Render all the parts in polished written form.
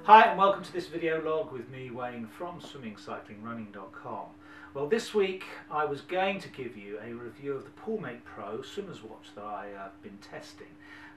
Hi and welcome to this video log with me, Wayne, from SwimCycleRunCoach. Well, this week I was going to give you a review of the Poolmate Pro swimmer's watch that I have been testing.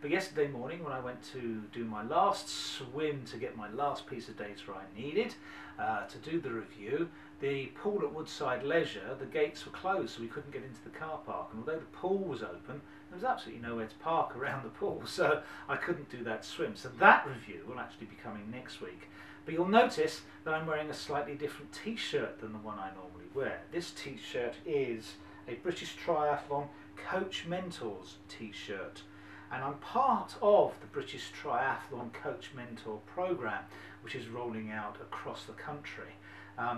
But yesterday morning when I went to do my last swim to get my last piece of data I needed to do the review, the pool at Woodside Leisure, the gates were closed so we couldn't get into the car park, and although the pool was open, there was absolutely nowhere to park around the pool, so I couldn't do that swim. So that review will actually be coming next week. But you'll notice that I'm wearing a slightly different t-shirt than the one I normally wear. This t-shirt is a British Triathlon Coach Mentors t-shirt, and I'm part of the British Triathlon Coach Mentor program, which is rolling out across the country.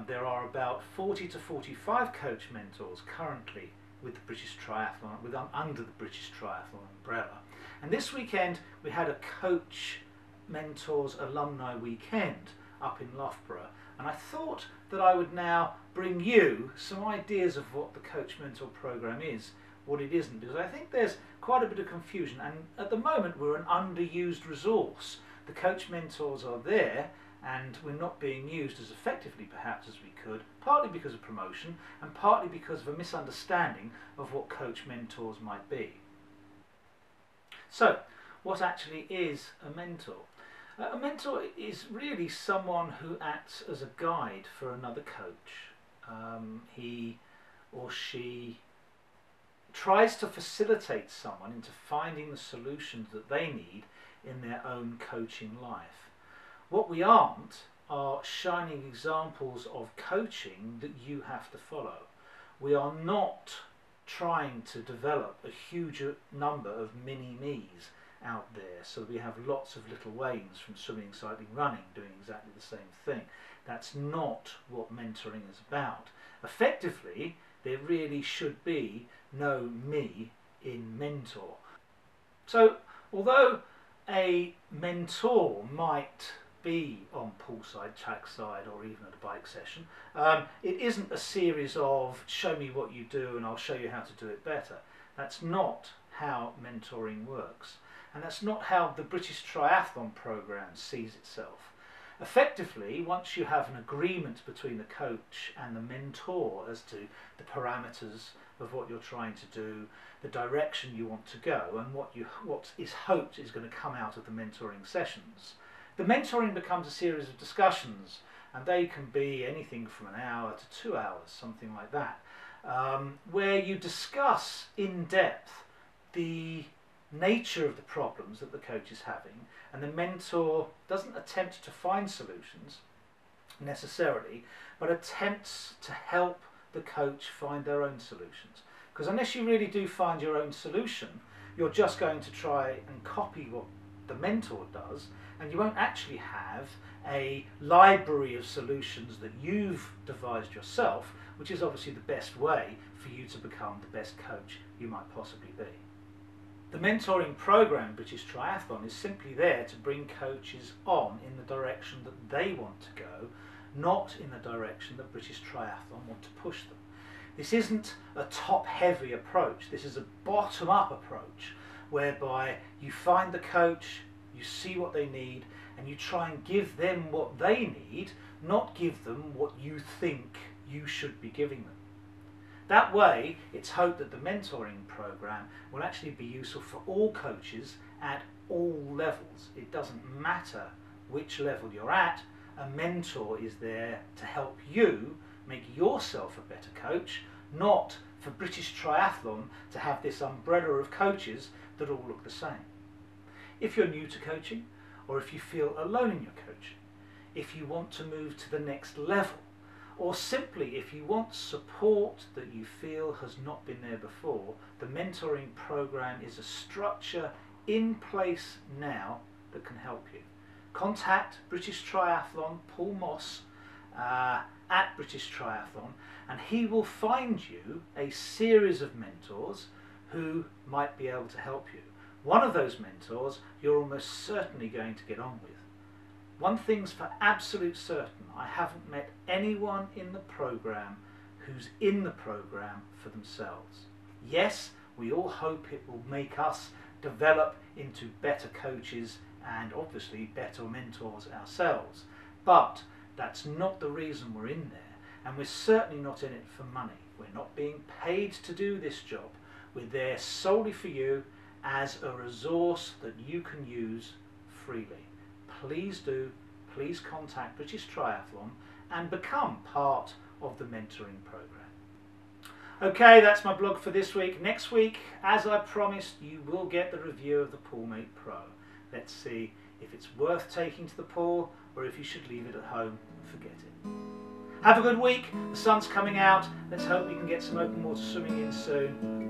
There are about 40 to 45 coach mentors currently with the British Triathlon, under the British Triathlon umbrella. And this weekend we had a Coach Mentors Alumni Weekend up in Loughborough, and I thought that I would now bring you some ideas of what the Coach Mentor program is, what it isn't, because I think there's quite a bit of confusion, and at the moment we're an underused resource. The Coach Mentors are there and we're not being used as effectively perhaps as we could, partly because of promotion and partly because of a misunderstanding of what coach mentors might be. So, what actually is a mentor? A mentor is really someone who acts as a guide for another coach. He or she tries to facilitate someone into finding the solutions that they need in their own coaching life. What we aren't are shining examples of coaching that you have to follow. We are not trying to develop a huge number of mini-me's out there, so we have lots of little Waynes from swimming, cycling, running doing exactly the same thing. That's not what mentoring is about. Effectively, there really should be no me in mentor. So, although a mentor might be on poolside, trackside, or even at a bike session, it isn't a series of show me what you do and I'll show you how to do it better. That's not how mentoring works, and that's not how the British Triathlon program sees itself. Effectively, once you have an agreement between the coach and the mentor as to the parameters of what you're trying to do, the direction you want to go, and what is hoped is going to come out of the mentoring sessions, the mentoring becomes a series of discussions, and they can be anything from an hour to 2 hours, something like that, where you discuss in depth the nature of the problems that the coach is having, and the mentor doesn't attempt to find solutions necessarily, but attempts to help the coach find their own solutions. Because unless you really do find your own solution, you're just going to try and copy what the mentor does, and you won't actually have a library of solutions that you've devised yourself, which is obviously the best way for you to become the best coach you might possibly be. The mentoring program British Triathlon is simply there to bring coaches on in the direction that they want to go, not in the direction that British Triathlon want to push them. This isn't a top-heavy approach, this is a bottom-up approach, whereby you find the coach, you see what they need, and you try and give them what they need, not give them what you think you should be giving them. That way, it's hoped that the mentoring program will actually be useful for all coaches at all levels. It doesn't matter which level you're at, a mentor is there to help you make yourself a better coach, not for British Triathlon to have this umbrella of coaches that all look the same. If you're new to coaching, or if you feel alone in your coaching, if you want to move to the next level, or simply if you want support that you feel has not been there before, the mentoring program is a structure in place now that can help you. Contact British Triathlon, Paul Moss, at British Triathlon, and he will find you a series of mentors who might be able to help you. One of those mentors you're almost certainly going to get on with. One thing's for absolute certain, I haven't met anyone in the program who's in the program for themselves. Yes, we all hope it will make us develop into better coaches and obviously better mentors ourselves. But that's not the reason we're in there, and we're certainly not in it for money. We're not being paid to do this job. We're there solely for you as a resource that you can use freely. Please contact British Triathlon and become part of the mentoring program. Okay, that's my blog for this week. Next week, as I promised, you will get the review of the Poolmate Pro. Let's see if it's worth taking to the pool or if you should leave it at home and forget it. Have a good week. The sun's coming out. Let's hope we can get some open water swimming in soon.